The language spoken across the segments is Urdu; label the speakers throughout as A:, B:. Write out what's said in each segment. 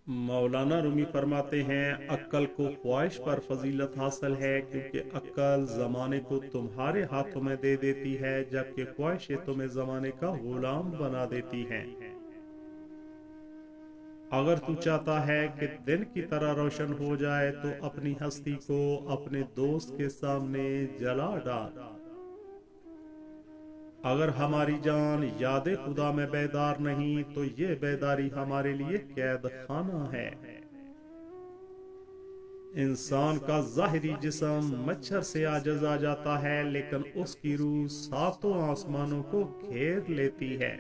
A: مولانا رومی فرماتے ہیں عقل کو خواہش پر فضیلت حاصل ہے کیونکہ عقل زمانے کو تمہارے ہاتھوں میں دے دیتی ہے جبکہ خواہشیں تمہیں زمانے کا غلام بنا دیتی ہیں۔ اگر تو چاہتا ہے کہ دن کی طرح روشن ہو جائے تو اپنی ہستی کو اپنے دوست کے سامنے جلا ڈال۔ اگر ہماری جان یاد خدا میں بیدار نہیں تو یہ بیداری ہمارے لیے قید خانہ ہے۔ انسان کا ظاہری جسم مچھر سے عاجز آ جاتا ہے لیکن اس کی روح ساتوں آسمانوں کو گھیر لیتی ہے۔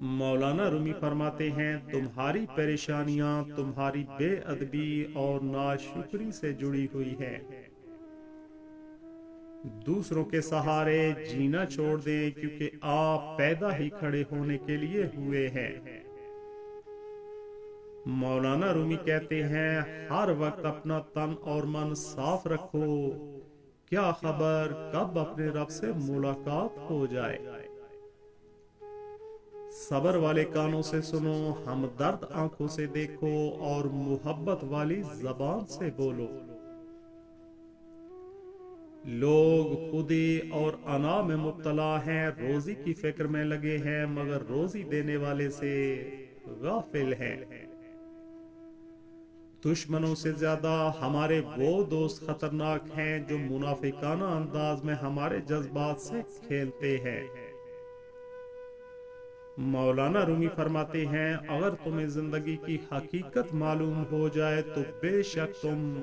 A: مولانا رومی فرماتے ہیں تمہاری پریشانیاں تمہاری بے ادبی اور ناشکری سے جڑی ہوئی ہیں۔ دوسروں کے سہارے جینا چھوڑ دے کیونکہ آپ پیدا ہی کھڑے ہونے کے لیے ہوئے ہیں۔ مولانا رومی کہتے ہیں ہر وقت اپنا تن اور من صاف رکھو، کیا خبر کب اپنے رب سے ملاقات ہو جائے۔ صبر والے کانوں سے سنو، ہمدرد آنکھوں سے دیکھو اور محبت والی زبان سے بولو۔ لوگ خودی اور انا میں مبتلا ہیں، روزی کی فکر میں لگے ہیں مگر روزی دینے والے سے غافل ہیں۔ دشمنوں سے زیادہ ہمارے وہ دوست خطرناک ہیں جو منافقانہ انداز میں ہمارے جذبات سے کھیلتے ہیں۔ مولانا رومی فرماتے ہیں اگر تمہیں زندگی کی حقیقت معلوم ہو جائے تو بے شک تم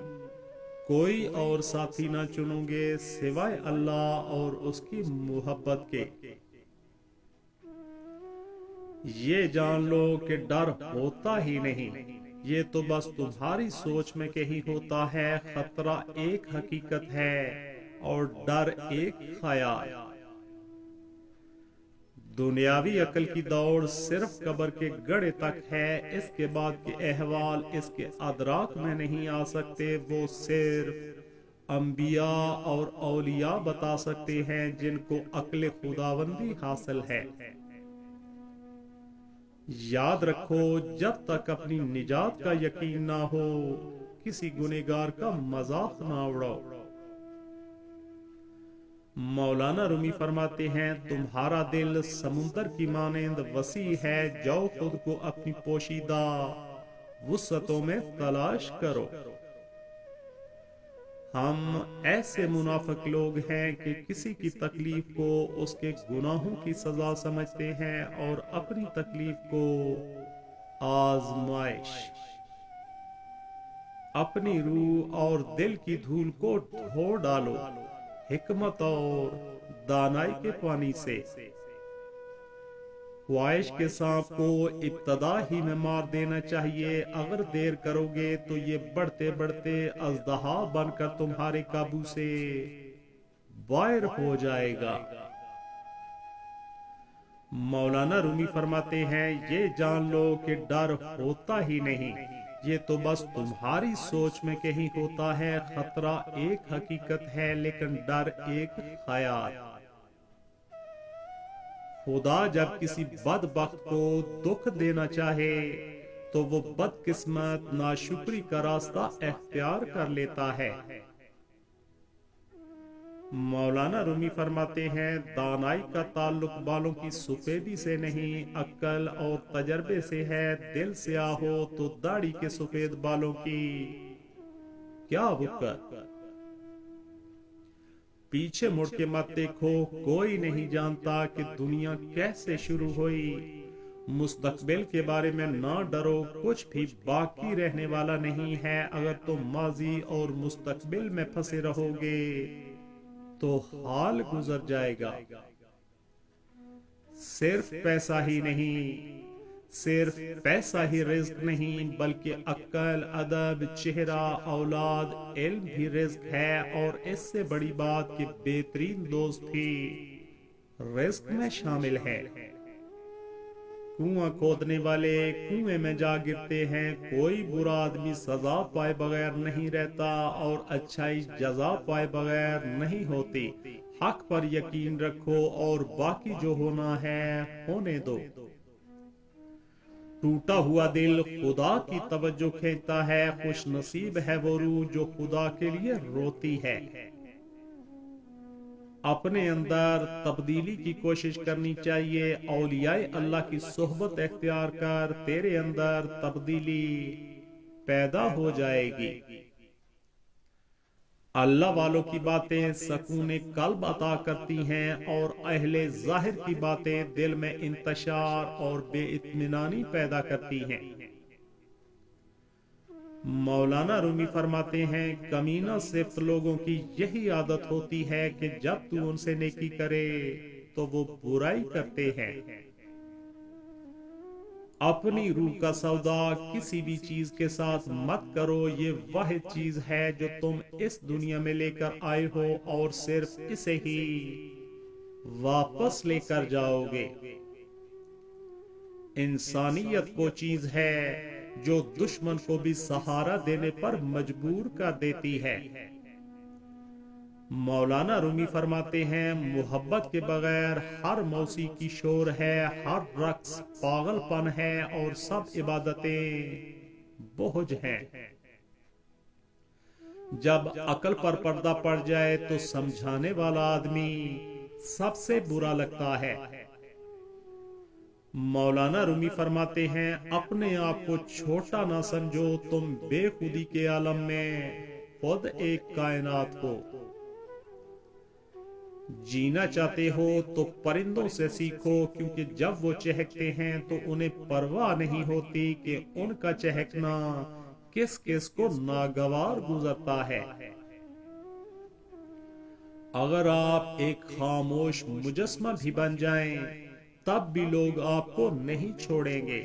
A: کوئی اور ساتھی نہ چنو گے سوائے اللہ اور اس کی محبت کے۔ یہ جان لو کہ ڈر ہوتا ہی نہیں، یہ تو بس تمہاری سوچ میں کہیں ہوتا ہے۔ خطرہ ایک حقیقت ہے اور ڈر ایک خیال۔ دنیاوی عقل کی دوڑ صرف قبر کے گڑھے تک ہے، اس کے بعد کے احوال اس کے ادراک میں نہیں آ سکتے، وہ صرف انبیاء اور اولیاء بتا سکتے ہیں جن کو عقل خداوندی حاصل ہے۔ یاد رکھو جب تک اپنی نجات کا یقین نہ ہو کسی گنہگار کا مذاق نہ اڑاؤ۔ مولانا رومی فرماتے ہیں تمہارا دل سمندر کی مانند وسیع ہے، جاؤ خود کو اپنی پوشیدہ وسعتوں میں تلاش کرو۔ ہم ایسے منافق لوگ ہیں کہ کسی کی تکلیف کو اس کے گناہوں کی سزا سمجھتے ہیں اور اپنی تکلیف کو آزمائش۔ اپنی روح اور دل کی دھول کو دھو ڈالو حکمت اور دانائی کے پانی سے۔ خواہش کے سانپ کو ابتدا ہی میں مار دینا چاہیے، اگر دیر کرو گے تو یہ بڑھتے بڑھتے اژدہا بن کر تمہارے قابو سے باہر ہو جائے گا۔ مولانا رومی فرماتے ہیں یہ جان لو کہ ڈر ہوتا ہی نہیں، یہ تو بس تمہاری سوچ میں کہیں ہوتا ہے۔ خطرہ ایک حقیقت ہے لیکن ڈر ایک خیال۔ خدا جب کسی بدبخت کو دکھ دینا چاہے تو وہ بدقسمت ناشکری کا راستہ اختیار کر لیتا ہے۔ مولانا رومی فرماتے ہیں دانائی کا تعلق بالوں کی سفیدی سے نہیں، عقل اور تجربے سے ہے۔ دل سیاہ ہو تو داڑھی کے سفید بالوں کی کیا وقت۔ پیچھے مڑ کے مت دیکھو، کوئی نہیں جانتا کہ دنیا کیسے شروع ہوئی۔ مستقبل کے بارے میں نہ ڈرو، کچھ بھی باقی رہنے والا نہیں ہے۔ اگر تم ماضی اور مستقبل میں پھنسے رہو گے تو حال گزر جائے گا۔ صرف پیسہ ہی نہیں، صرف پیسہ ہی رزق نہیں بلکہ عقل، ادب، چہرہ، اولاد، علم بھی رزق ہے، اور اس سے بڑی بات کہ بہترین دوست بھی رزق میں شامل ہے۔ کنواں کھودنے والے کنویں میں جا گرتے ہیں، کوئی برا آدمی سزا پائے بغیر نہیں رہتا اور اچھائی جزا پائے بغیر نہیں ہوتی۔ حق پر یقین رکھو اور باقی جو ہونا ہے ہونے دو۔ ٹوٹا ہوا دل خدا کی توجہ کھینچتا ہے، خوش نصیب ہے وہ روح جو خدا کے لیے روتی ہے۔ اپنے اندر تبدیلی کی کوشش کرنی چاہیے، اولیاء اللہ کی صحبت اختیار کر تیرے اندر تبدیلی پیدا ہو جائے گی۔ اللہ والوں کی باتیں سکون قلب عطا کرتی ہیں اور اہل ظاہر کی باتیں دل میں انتشار اور بے اطمینانی پیدا کرتی ہیں۔ مولانا رومی فرماتے ہیں کمینہ صفت لوگوں کی یہی عادت ہوتی ہے کہ جب تو ان سے نیکی کرے تو وہ برائی کرتے ہیں۔ اپنی روح کا سودا کسی بھی چیز کے ساتھ مت کرو، یہ واحد چیز ہے جو تم اس دنیا میں لے کر آئے ہو اور صرف اسے ہی واپس لے کر جاؤ گے۔ انسانیت وہ چیز ہے جو دشمن کو بھی سہارا دینے پر مجبور کر دیتی ہے۔ مولانا رومی فرماتے ہیں محبت کے بغیر ہر موسیقی شور ہے، ہر رقص پاگل پن ہے اور سب عبادتیں بوجھ ہیں۔ جب عقل پر پردہ پڑ جائے تو سمجھانے والا آدمی سب سے برا لگتا ہے۔ مولانا رومی فرماتے ہیں اپنے آپ کو چھوٹا نہ سمجھو، تم بے خودی کے عالم میں خود ایک کائنات ہو۔ جینا چاہتے ہو تو پرندوں سے سیکھو، کیونکہ جب وہ چہکتے ہیں تو انہیں پرواہ نہیں ہوتی کہ ان کا چہکنا کس کس کو ناگوار گزرتا ہے۔ اگر آپ ایک خاموش مجسمہ بھی بن جائیں تب بھی لوگ آپ کو نہیں چھوڑیں گے۔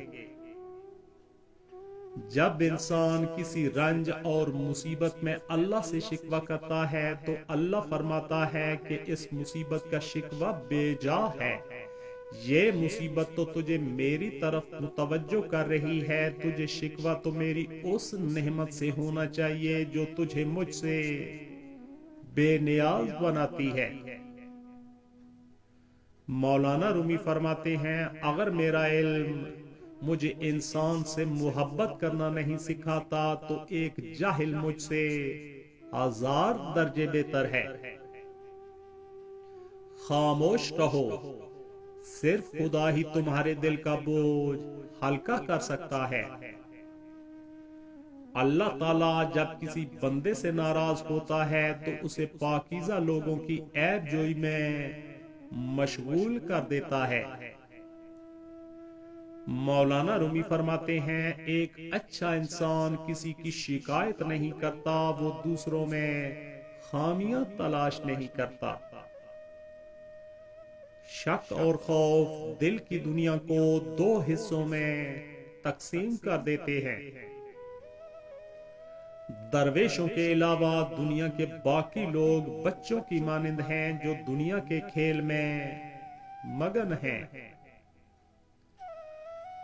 A: جب انسان کسی رنج اور مصیبت میں اللہ سے شکوہ کرتا ہے تو اللہ فرماتا ہے کہ اس مصیبت کا شکوہ بے جا ہے، یہ مصیبت تو تجھے میری طرف متوجہ کر رہی ہے، تجھے شکوہ تو میری اس نعمت سے ہونا چاہیے جو تجھے مجھ سے بے نیاز بناتی ہے۔ مولانا رومی فرماتے ہیں اگر میرا علم مجھے انسان سے محبت کرنا نہیں سکھاتا تو ایک جاہل مجھ سے 1000 درجے بہتر ہے۔ خاموش رہو، صرف خدا ہی تمہارے دل کا بوجھ ہلکا کر سکتا ہے۔ اللہ تعالیٰ جب کسی بندے سے ناراض ہوتا ہے تو اسے پاکیزہ لوگوں کی عیب جوئی میں مشغول کر دیتا ہے۔ مولانا رومی فرماتے ہیں ایک اچھا انسان کسی کی شکایت نہیں کرتا، وہ دوسروں میں خامیاں تلاش نہیں کرتا۔ شک اور خوف دل کی دنیا کو 2 حصوں میں تقسیم کر دیتے ہیں۔ درویشوں کے علاوہ دنیا کے باقی لوگ بچوں کی مانند ہیں جو دنیا کے کھیل میں مگن ہیں۔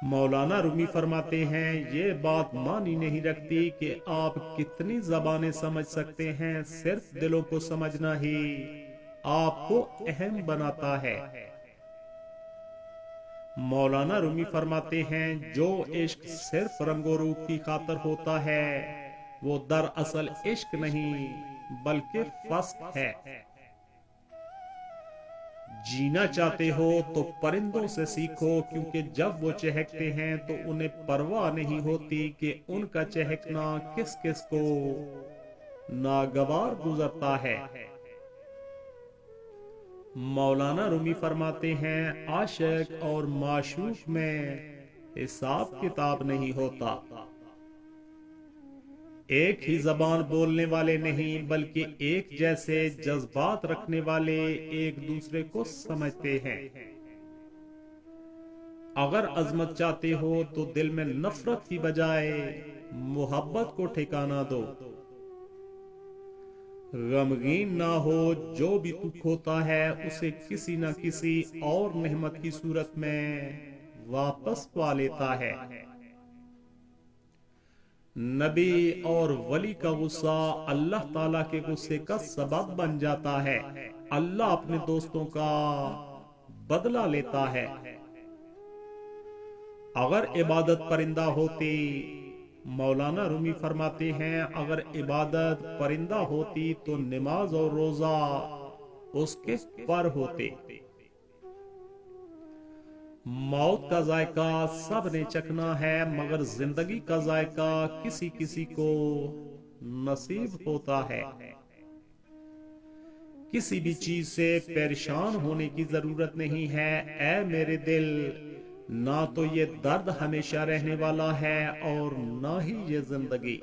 A: مولانا رومی فرماتے ہیں یہ بات معنی نہیں رکھتی کہ آپ کتنی زبانیں سمجھ سکتے ہیں، صرف دلوں کو سمجھنا ہی آپ کو اہم بناتا ہے۔ مولانا رومی فرماتے ہیں جو عشق صرف رنگ و روپ کی خاطر ہوتا ہے وہ دراصل عشق نہیں بلکہ فسق ہے۔ جینا چاہتے ہو تو پرندوں سے سیکھو، کیونکہ جب وہ چہکتے ہیں تو انہیں پرواہ نہیں ہوتی کہ ان کا چہکنا کس کس کو ناگوار گزرتا ہے۔ مولانا رومی فرماتے ہیں عاشق اور معشوق میں حساب کتاب نہیں ہوتا۔ ایک ہی زبان بولنے والے نہیں بلکہ ایک جیسے جذبات رکھنے والے ایک دوسرے کو سمجھتے ہیں۔ اگر عظمت چاہتے ہو تو دل میں نفرت کی بجائے محبت کو ٹھکانہ دو۔ غمگین نہ ہو، جو بھی دکھ ہوتا ہے اسے کسی نہ کسی اور نعمت کی صورت میں واپس پا لیتا ہے۔ نبی اور ولی کا غصہ اللہ تعالیٰ کے غصے کا سبب بن جاتا ہے۔ اللہ اپنے دوستوں کا بدلہ لیتا ہے۔ اگر عبادت پرندہ ہوتی، مولانا رومی فرماتے ہیں اگر عبادت پرندہ ہوتی تو نماز اور روزہ اس کے پر ہوتے۔ موت کا ذائقہ سب نے چکھنا ہے مگر زندگی کا ذائقہ کسی کسی کو نصیب ہوتا ہے۔ کسی بھی چیز سے پریشان ہونے کی ضرورت نہیں ہے اے میرے دل، نہ تو یہ درد ہمیشہ رہنے والا ہے اور نہ ہی یہ زندگی۔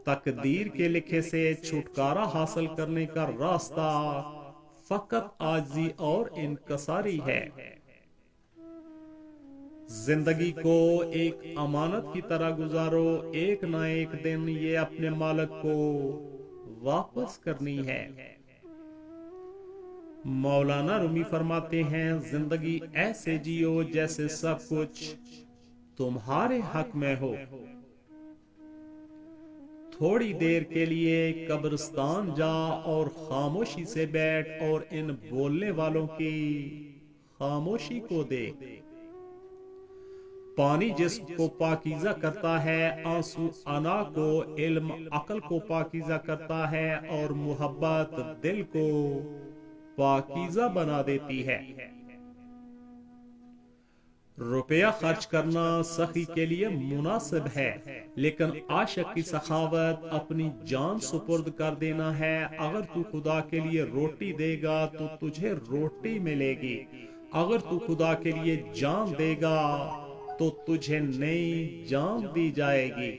A: تقدیر کے لکھے سے چھٹکارا حاصل کرنے کا راستہ فقط عاجزی اور انکساری ہے۔ زندگی کو ایک امانت کی طرح گزارو، ایک نہ ایک دن یہ اپنے مالک کو واپس کرنی ہے۔ مولانا رومی فرماتے ہیں زندگی ایسے جیو جیسے سب کچھ تمہارے حق میں ہو۔ تھوڑی دیر کے لیے قبرستان جا اور خاموشی سے بیٹھ اور ان بولنے والوں کی خاموشی کو دیکھ۔ پانی جسم کو پاکیزہ کرتا ہے، آنسو انا کو، علم عقل کو پاکیزہ کرتا ہے اور محبت دل کو پاکیزہ بنا دیتی ہے۔ روپیہ خرچ کرنا سخی کے لیے مناسب ہے لیکن عاشق کی سخاوت اپنی جان سپرد کر دینا ہے۔ اگر تو خدا کے لیے روٹی دے گا تو تجھے روٹی ملے گی، اگر تو خدا کے لیے جان دے گا تو تجھے نئی جان دی جائے گی۔